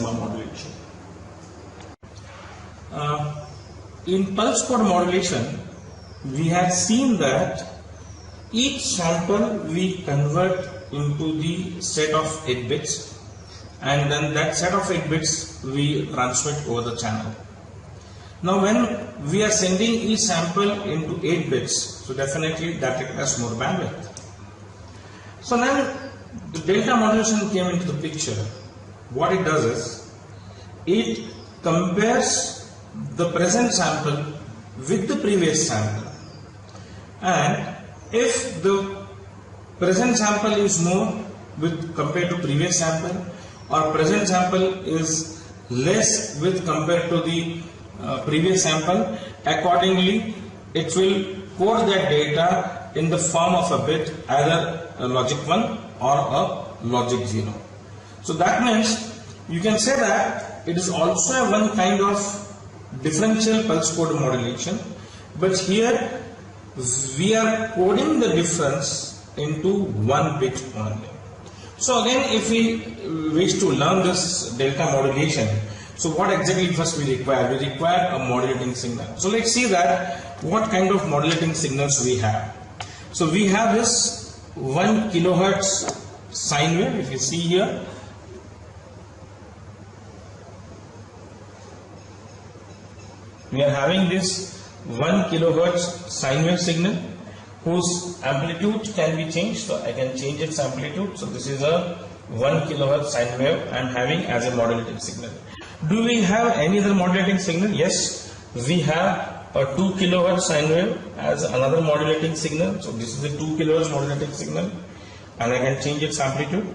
maximum modulation. In pulse code modulation, we have seen that each sample we convert into the set of 8 bits, and then that set of 8 bits we transmit over the channel. Now when we are sending each sample into 8 bits, so definitely that requires more bandwidth. So then the delta modulation came into the picture. What it does is, it compares the present sample with the previous sample, and if the present sample is more compared to previous sample, or present sample is less compared to the previous sample, accordingly it will code that data in the form of a bit, either a logic 1 or a logic 0. So that means you can say that it is also one kind of differential pulse code modulation, but here we are coding the difference into 1 bit only. So again, if we wish to learn this delta modulation, so what exactly first we require? We require a modulating signal. So let's see that what kind of modulating signals we have. So we have this 1 kilohertz sine wave. If you see here, we are having this 1 kilohertz sine wave signal whose amplitude can be changed. So I can change its amplitude. So this is a 1 kilohertz sine wave I am having as a modulating signal. Do we have any other modulating signal? Yes, we have a 2 kilohertz sine wave as another modulating signal. So this is a 2 kilohertz modulating signal, and I can change its amplitude.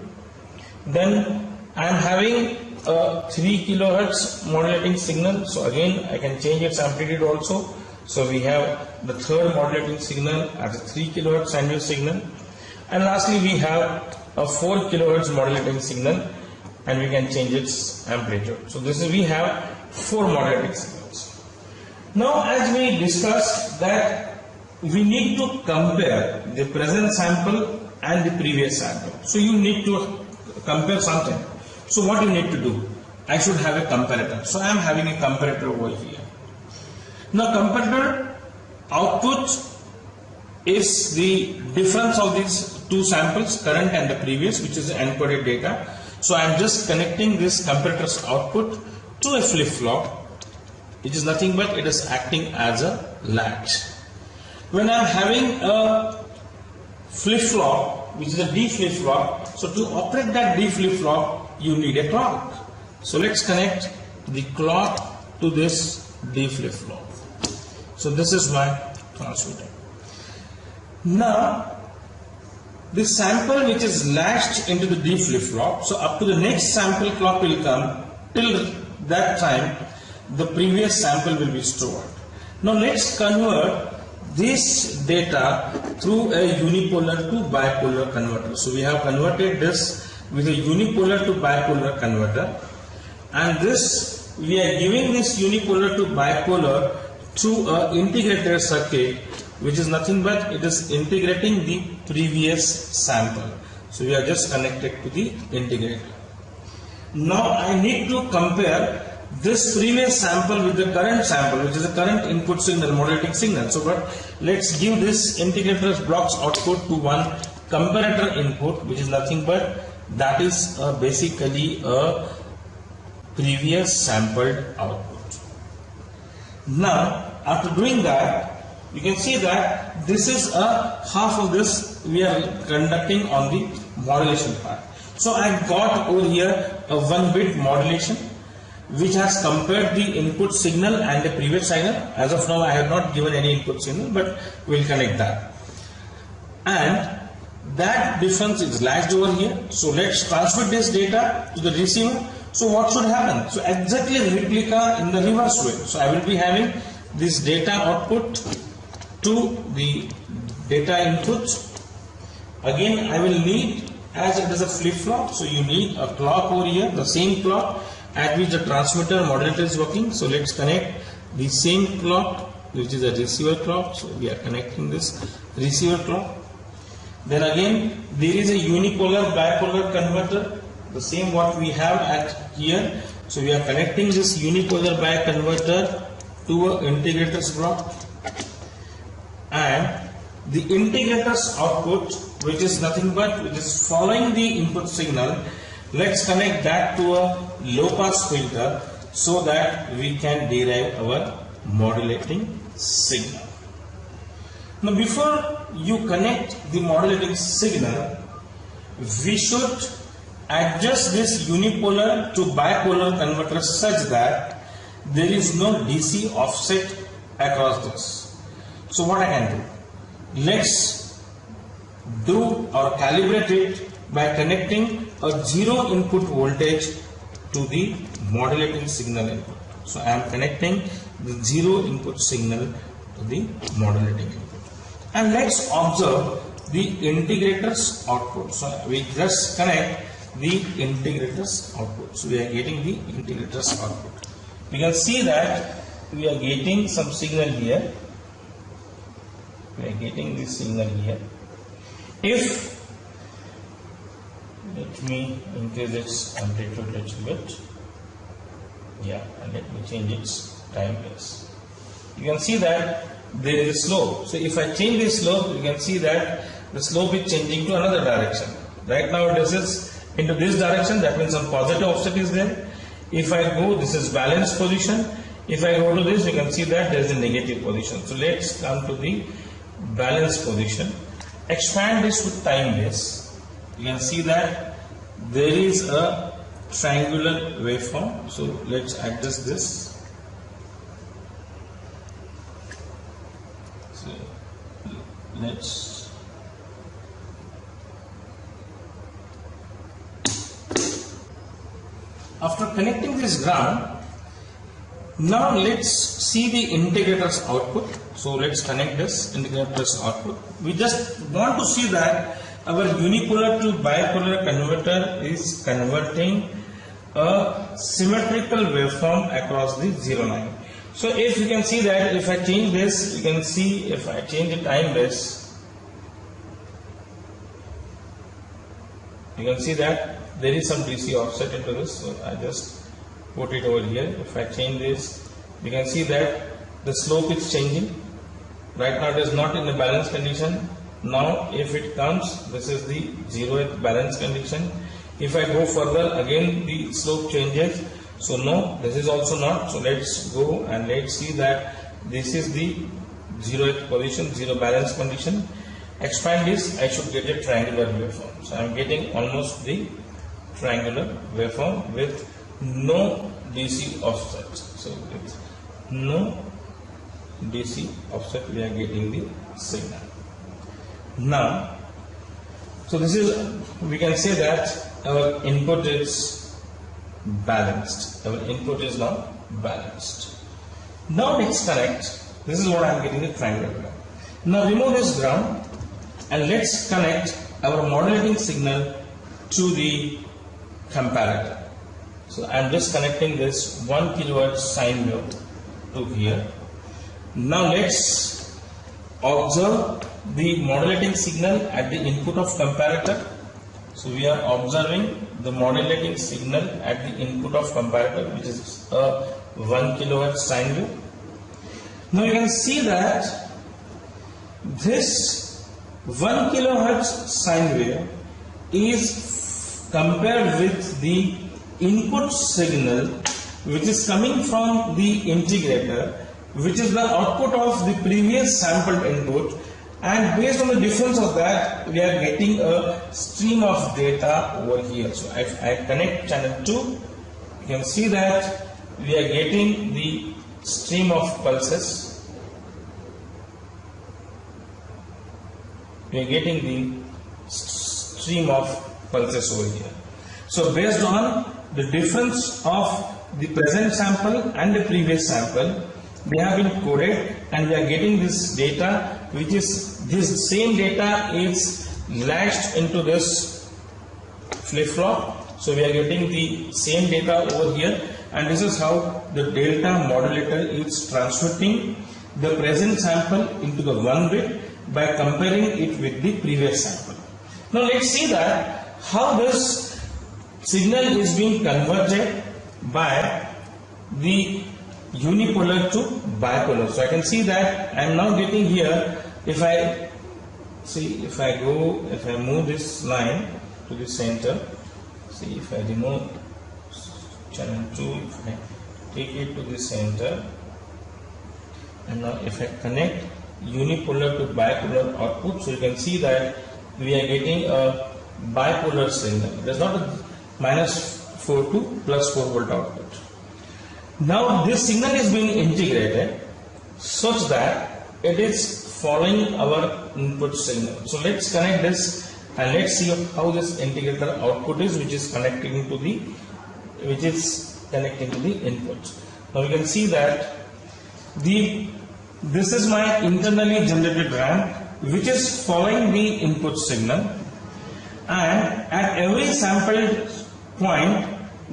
Then I am having a 3 kilohertz modulating signal. So again I can change its amplitude also. So we have the third modulating signal as a 3 kilohertz sine wave signal, and lastly we have a 4 kilohertz modulating signal, and we can change its amplitude. So this is, we have 4 modulating signals. Now as we discussed that we need to compare the present sample and the previous sample. So you need to compare something. So what you need to do? I should have a comparator. So I am having a comparator over here. Now comparator output is the difference of these two samples, current and the previous, which is encoded data. So I am just connecting this comparator's output to a flip-flop, which is nothing but it is acting as a latch. When I am having a flip-flop, which is a D flip-flop, so to operate that D flip-flop, you need a clock. So let's connect the clock to this D flip-flop. So this is my transmitter. Now this sample which is latched into the D flip-flop, so up to the next sample clock will come, till that time the previous sample will be stored. Now let's convert this data through a unipolar to bipolar converter. So we have converted this with a unipolar to bipolar converter, and this we are giving this unipolar to bipolar to a integrated circuit, which is nothing but it is integrating the previous sample. So we are just connected to the integrator. Now I need to compare this previous sample with the current sample, which is the current input signal, modulating signal. So but let's give this integrator's blocks output to one comparator input, which is nothing but that is basically a previous sampled output. Now after doing that, you can see that this is a half of this we are conducting on the modulation part. So I got over here a 1-bit modulation which has compared the input signal and the previous signal. As of now I have not given any input signal, but we will connect that, and that difference is latched over here. So let's transmit this data to the receiver. So what should happen? So exactly replica in the reverse way. So I will be having this data output to the data input. Again I will need, as it is a flip-flop, so you need a clock over here, the same clock at which the transmitter modulator is working. So let's connect the same clock, which is a receiver clock. So we are connecting this receiver clock. Then again there is a unipolar bipolar converter, the same what we have at here. So we are connecting this unipolar bias converter to a integrator's block, and the integrator's output, which is nothing but which is following the input signal, let's connect that to a low pass filter so that we can derive our modulating signal. Now before you connect the modulating signal, we should adjust this unipolar to bipolar converter such that there is no DC offset across this. So what I can do? Let's do or calibrate it by connecting a zero input voltage to the modulating signal input. So I am connecting the zero input signal to the modulating input. And let's observe the integrator's output. So we just connect the integrator's output. So we are getting the integrator's output. We can see that we are getting some signal here. We are getting this signal here. If, let me increase its amplitude a little bit. Yeah, and let me change its time base. You can see that there is a slope. So if I change this slope, you can see that the slope is changing to another direction. Right now this is into this direction, that means some positive offset is there. If I go, this is balanced position. If I go to this, you can see that there is a negative position. So let's come to the balanced position. Expand this with time base. You can see that there is a triangular waveform. So let's adjust this. So let's after connecting this ground, now let's see the integrator's output. So let's connect this integrator's output. We just want to see that our unipolar to bipolar converter is converting a symmetrical waveform across the zero line. So if you can see that if I change this, you can see if I change the time base, you can see that there is some DC offset into this. So I just put it over here. If I change this, you can see that the slope is changing. Right now it is not in the balance condition. Now if it comes, this is the 0th balance condition. If I go further, again the slope changes. So no, this is also not. So let's go and let's see that this is the 0th position, 0 balance condition. Expand this, I should get a triangular waveform. So I am getting almost the triangular waveform with no DC offset. So with no DC offset, we are getting the signal. Now, so this is, we can say that our input is balanced. Our input is now balanced. Now let's connect. This is what I am getting, the triangular ground. Now remove this ground and let's connect our modulating signal to the comparator. So I am just connecting this 1 kilohertz sine wave to here. Now let's observe the modulating signal at the input of comparator. So we are observing the modulating signal at the input of comparator, which is a 1 kilohertz sine wave. Now you can see that this 1 kilohertz sine wave is compared with the input signal which is coming from the integrator, which is the output of the previous sampled input, and based on the difference of that we are getting a stream of data over here. So if I connect channel 2, you can see that we are getting the stream of pulses. We are getting the stream of pulses over here. So based on the difference of the present sample and the previous sample, they have been coded and we are getting this data, which is this same data is latched into this flip-flop. So we are getting the same data over here, and this is how the delta modulator is transmitting the present sample into the 1 bit by comparing it with the previous sample. Now let's see that how this signal is being converted by the unipolar to bipolar. So I can see that I am now getting here, if I move this line to the center, see if I remove channel 2, if I take it to the center, and now if I connect unipolar to bipolar output, so you can see that we are getting a bipolar signal. There's not a -4 to +4 volt output. Now this signal is being integrated such that it is following our input signal. So let's connect this and let's see how this integrator output is, which is connecting to the input. Now you can see that this is my internally generated ramp, which is following the input signal, and at every sampled point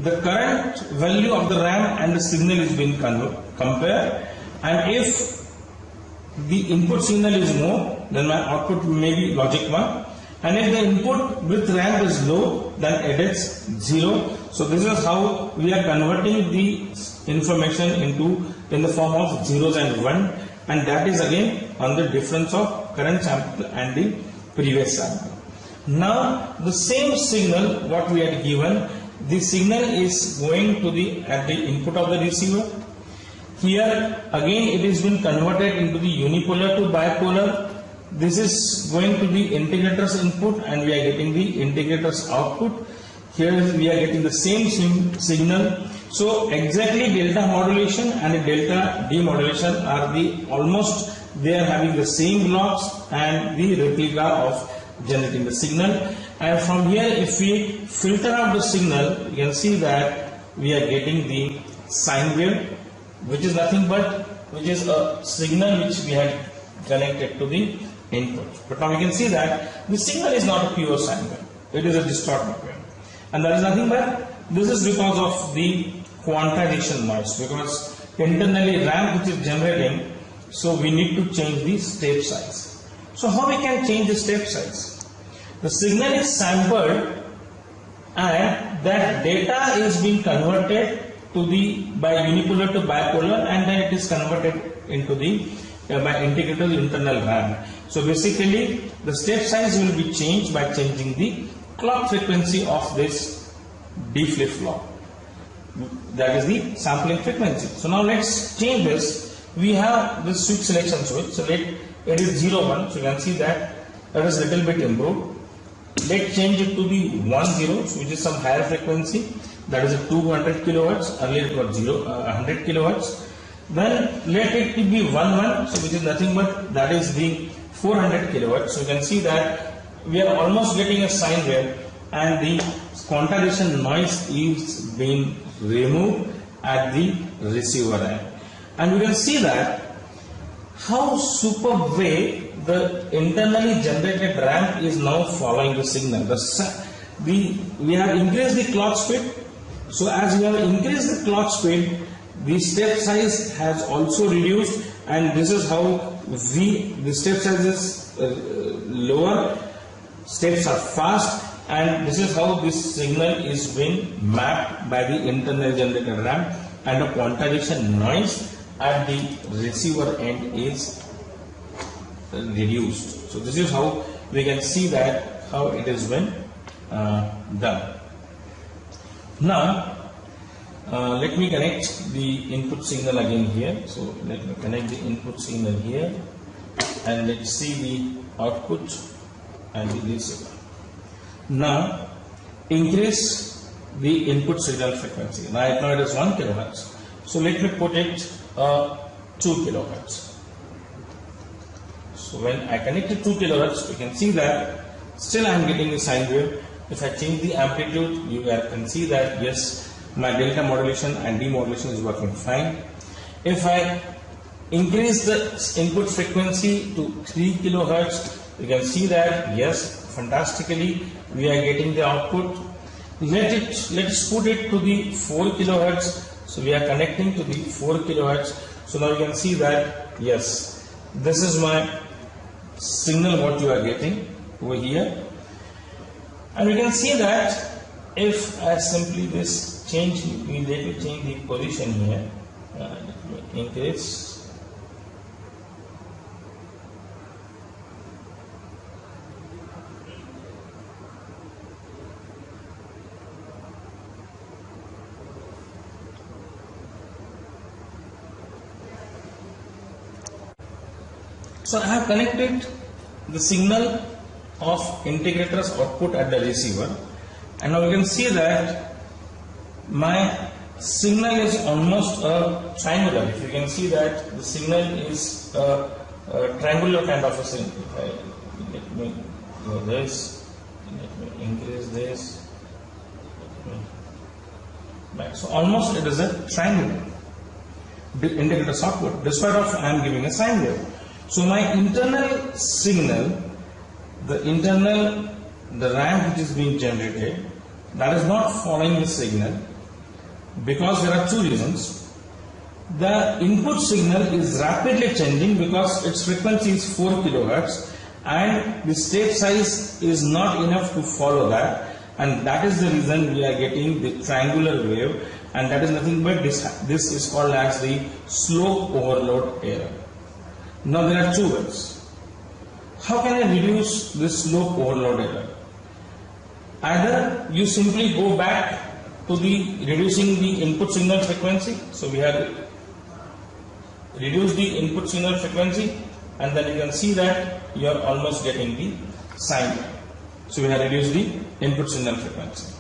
the current value of the ramp and the signal is being compared, and if the input signal is more, then my output may be logic 1, and if the input with ramp is low, then it is 0. So this is how we are converting the information in the form of zeros and 1, and that is again on the difference of current sample and the previous sample. Now the same signal what we had given, the signal is going to at the input of the receiver. Here again it is been converted into the unipolar to bipolar. This is going to the integrator's input and we are getting the integrator's output. Here we are getting the same signal. So exactly delta modulation and delta demodulation are they are having the same blocks and the replica of generating the signal. And from here, if we filter out the signal, you can see that we are getting the sine wave, which is nothing but a signal which we had connected to the input. But now we can see that the signal is not a pure sine wave; it is a distorted wave, and that is nothing but this is because of the quantization noise, because internally ramp which is generating, so we need to change the step size. So how we can change the step size? The signal is sampled and that data is being converted by unipolar to bipolar, and then it is converted into by integrator internal ramp. So basically the step size will be changed by changing the clock frequency of this D flip-flop. That is the sampling frequency. So now let's change this. We have this switch selection switch. So it is 0-1. So you can see that is a little bit improved. Let's change it to the 1-0, which is some higher frequency. That is a 200 kilohertz. Earlier it was 100 kilohertz. Then let it be 1-1, so which is nothing but that is the 400 kilohertz. So you can see that we are almost getting a sine wave, and the quantization noise is being removed at the receiver end. And we can see that how superb way the internally generated ramp is now following the signal. We have increased the clock speed. So as we have increased the clock speed, the step size has also reduced, and this is how the step size is lower, steps are fast, and this is how this signal is being mapped by the internal generated ramp, and the quantization noise at the receiver end is reduced. So this is how we can see that how it is been done. Now let me connect the input signal again here. So let me connect the input signal here, and let's see the output and the receiver. Now increase the input signal frequency. Right now it is 1 kilohertz. So let me put it 2 kilohertz. So when I connect it 2 kilohertz, you can see that still I am getting the sine wave. If I change the amplitude, you can see that yes, my delta modulation and demodulation is working fine. If I increase the input frequency to 3 kilohertz, you can see that yes, fantastically we are getting the output. Let's put it to the 4 kilohertz. So we are connecting to the 4 kilohertz. So now you can see that yes, this is my signal what you are getting over here, and we can see that if I simply change, immediately change the position here. Let me increase. So I have connected the signal of integrator's output at the receiver, and now you can see that my signal is almost a triangular. If you can see that the signal is a triangular kind of a signal. Let me do this, let me increase this. So almost it is a triangular integrator's output, despite of I am giving a sine wave. So my internal signal, the ramp which is being generated, that is not following the signal, because there are two reasons. The input signal is rapidly changing because its frequency is 4 kilohertz and the state size is not enough to follow that, and that is the reason we are getting the triangular wave, and that is nothing but this is called as the slope overload error. Now there are two ways. How can I reduce this slope overload error? Either you simply go back to the reducing the input signal frequency. So we have reduced the input signal frequency, and then you can see that you are almost getting the sine wave. So we have reduced the input signal frequency.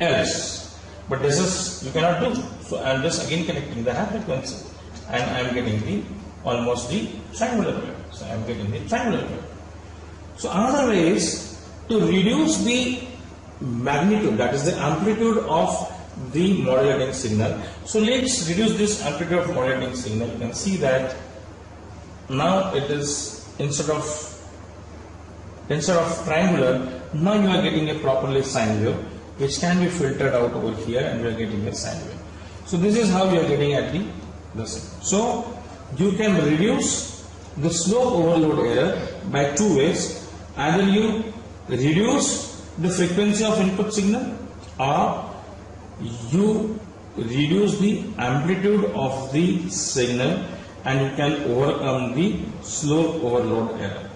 Else, but this is you cannot do. So I am just again connecting the half frequency, and I am getting the almost the triangular wave. So I am getting the triangular wave. So another way is to reduce the magnitude, that is the amplitude of the modulating signal. So let's reduce this amplitude of modulating signal. You can see that now it is instead of triangular, now you are getting a properly sine wave, which can be filtered out over here, and we are getting a sine wave. So this is how we are getting at the signal. So you can reduce the slope overload error by two ways. Either you reduce the frequency of input signal, or you reduce the amplitude of the signal, and you can overcome the slope overload error.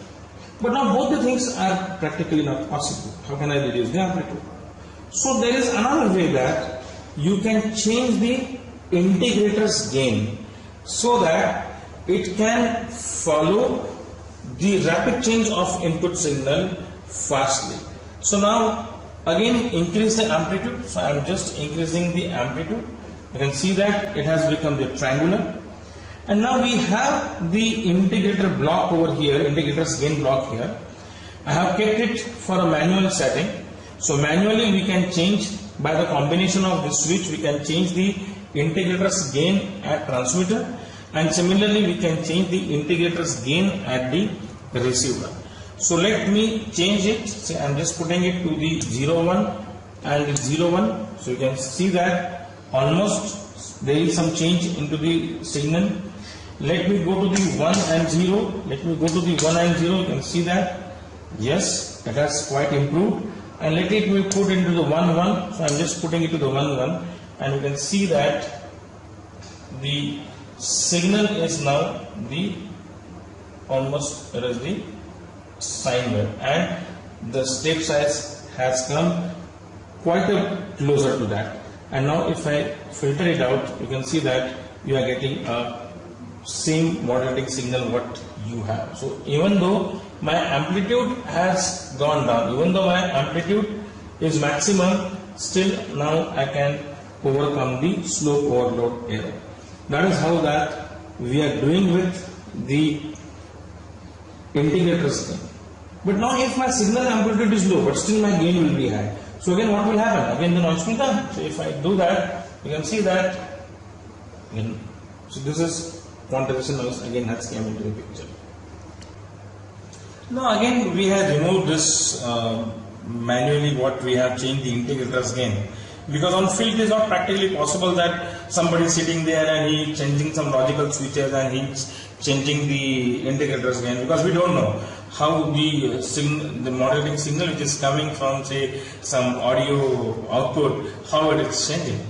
But now both the things are practically not possible. How can I reduce the amplitude? So there is another way that you can change the integrator's gain so that it can follow the rapid change of input signal fastly. So now again increase the amplitude. So I am just increasing the amplitude. You can see that it has become the triangular. And now we have the integrator block over here, integrator's gain block here. I have kept it for a manual setting. So manually we can change by the combination of this switch, we can change the integrator's gain at transmitter, and similarly we can change the integrator's gain at the receiver. So let me change it. Say I am just putting it to the 0-1 and 0-1. So you can see that almost there is some change into the signal. Let me go to the 1 and 0. Let me go to the 1 and 0. You can see that yes, it has quite improved. And let it be put into the 1-1. So I am just putting it to the 1-1, and you can see that the signal is now the almost there is the sine wave, and the step size has come quite closer to that. And now if I filter it out, you can see that you are getting a same modulating signal what you have. So even though my amplitude has gone down, even though my amplitude is maximum, still now I can overcome the slope overload error. That is how that we are doing with the integrator's gain. But now if my signal amplitude is low, but still my gain will be high. So again what will happen? Again the noise will come. So if I do that, you can see that again, so this is quantization noise again has came into the picture. Now again we have removed this manually what we have changed the integrator's gain, because on field it is not practically possible that somebody is sitting there and he is changing some logical switches and he is changing the integrator's gain, because we don't know how the modulating signal which is coming from say some audio output, how it is changing.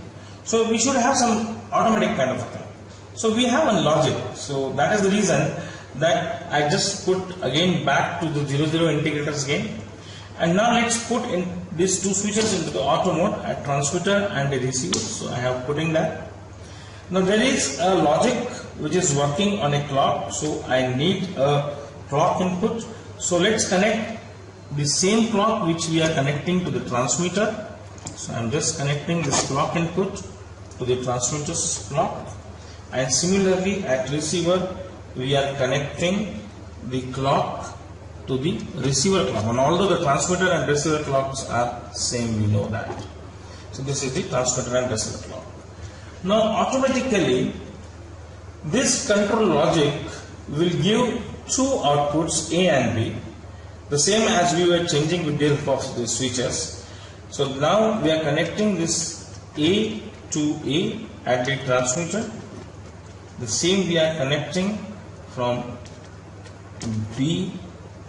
So we should have some automatic kind of a thing. So we have a logic. So that is the reason that I just put again back to the 00 integrators again. And now let's put in these two switches into the auto mode, a transmitter and a receiver. So I have put in that. Now there is a logic which is working on a clock. So I need a clock input. So let's connect the same clock which we are connecting to the transmitter. So I am just connecting this clock input to the transmitter's clock. And similarly at receiver we are connecting the clock to the receiver clock. And although the transmitter and receiver clocks are same, we know that. So this is the transmitter and receiver clock. Now automatically this control logic will give two outputs A and B, the same as we were changing with the help of the switches. So now we are connecting this A to A at the transmitter. The same we are connecting from B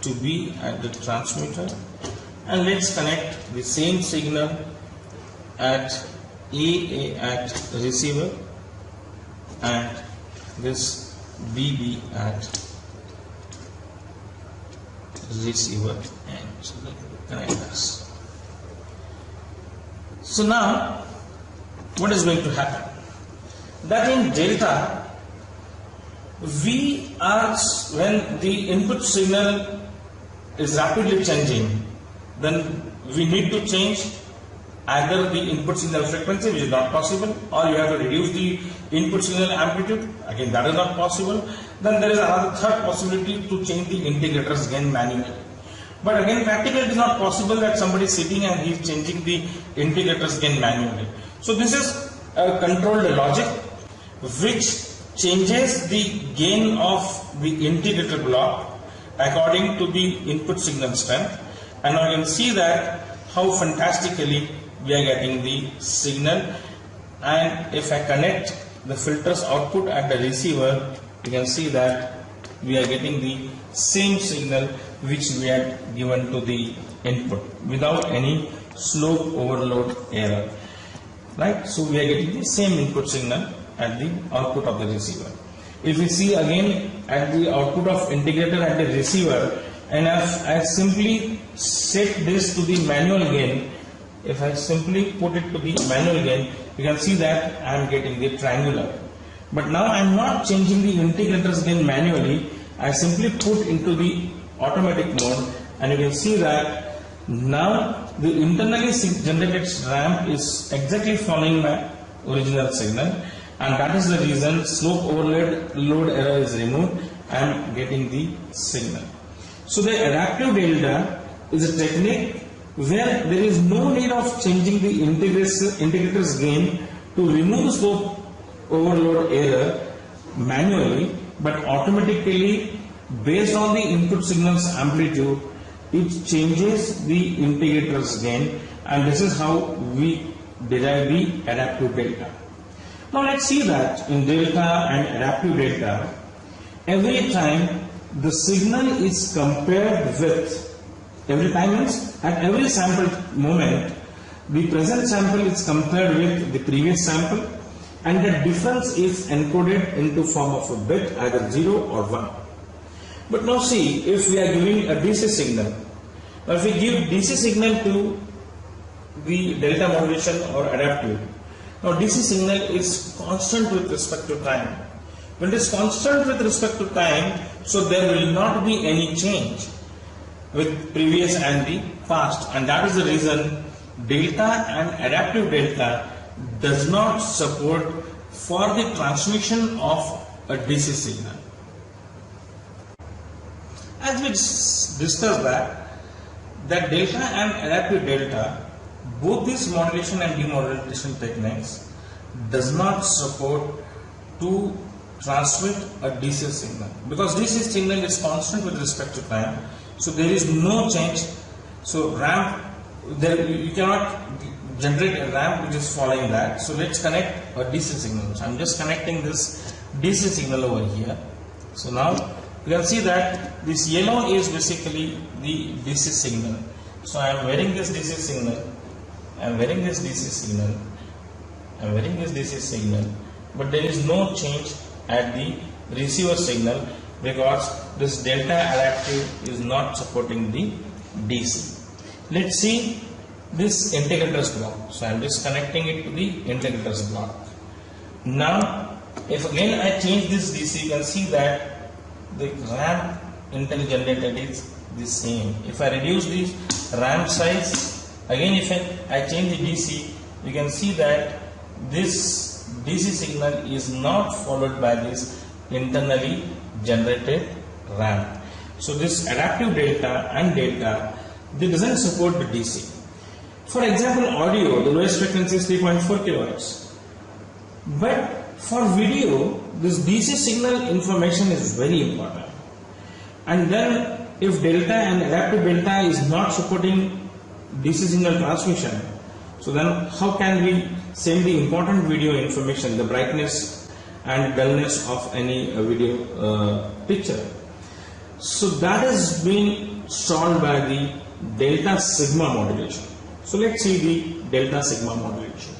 to B at the transmitter, and let's connect the same signal at AA at receiver and this BB at receiver end. So connect this. So now what is going to happen? That in delta we are, when the input signal is rapidly changing, then we need to change either the input signal frequency, which is not possible, or you have to reduce the input signal amplitude, again that is not possible. Then there is another third possibility to change the integrators gain manually. But again practically it is not possible that somebody is sitting and he is changing the integrators gain manually. So this is a controlled logic which changes the gain of the integrator block according to the input signal strength, and now you can see that how fantastically we are getting the signal. And if I connect the filter's output at the receiver, you can see that we are getting the same signal which we had given to the input without any slope overload error, right? So we are getting the same input signal at the output of the receiver. If we see again at the output of integrator at the receiver, and if I simply set this to the manual gain, if I simply put it to the manual gain, you can see that I am getting the triangular. But now I am not changing the integrators gain manually, I simply put into the automatic mode, and you can see that now the internally generated ramp is exactly following my original signal. And that is the reason slope overload error is removed. I am getting the signal. So the adaptive delta is a technique where there is no need of changing the integrators gain to remove slope overload error manually, but automatically based on the input signal's amplitude it changes the integrators gain, and this is how we derive the adaptive delta. Now let's see that in delta and adaptive delta, every time the signal is compared with, every time means at every sample moment, the present sample is compared with the previous sample, and the difference is encoded into form of a bit, either 0 or 1. But now see, if we are giving a DC signal, or if we give DC signal to the delta modulation or adaptive, now DC signal is constant with respect to time. When it is constant with respect to time, so there will not be any change with previous and the past, and that is the reason delta and adaptive delta does not support for the transmission of a DC signal. As we discussed that delta and adaptive delta, both these modulation and demodulation techniques does not support to transmit a DC signal, because DC signal is constant with respect to time, so there is no change. So ramp, there you cannot generate a ramp which is following that. So let's connect a DC signal. So I'm just connecting this DC signal over here. So now you can see that this yellow is basically the DC signal. So I am wearing this DC signal. I am wearing this DC signal, I am getting this DC signal, but there is no change at the receiver signal because this delta adaptive is not supporting the DC. Let's see this integrators block. So I am just connecting it to the integrators block. Now if again I change this DC, you can see that the RAM intel generated is the same. If I reduce the RAM size, again if I change the DC, you can see that this DC signal is not followed by this internally generated RAM. So this adaptive delta and delta, they doesn't support the DC. For example, audio, the lowest frequency is 3.4 kHz. But for video, this DC signal information is very important. And then if delta and adaptive delta is not supporting DC signal transmission, so then how can we send the important video information, the brightness and dullness of any video picture? So that is being solved by the delta sigma modulation. So let's see the delta sigma modulation.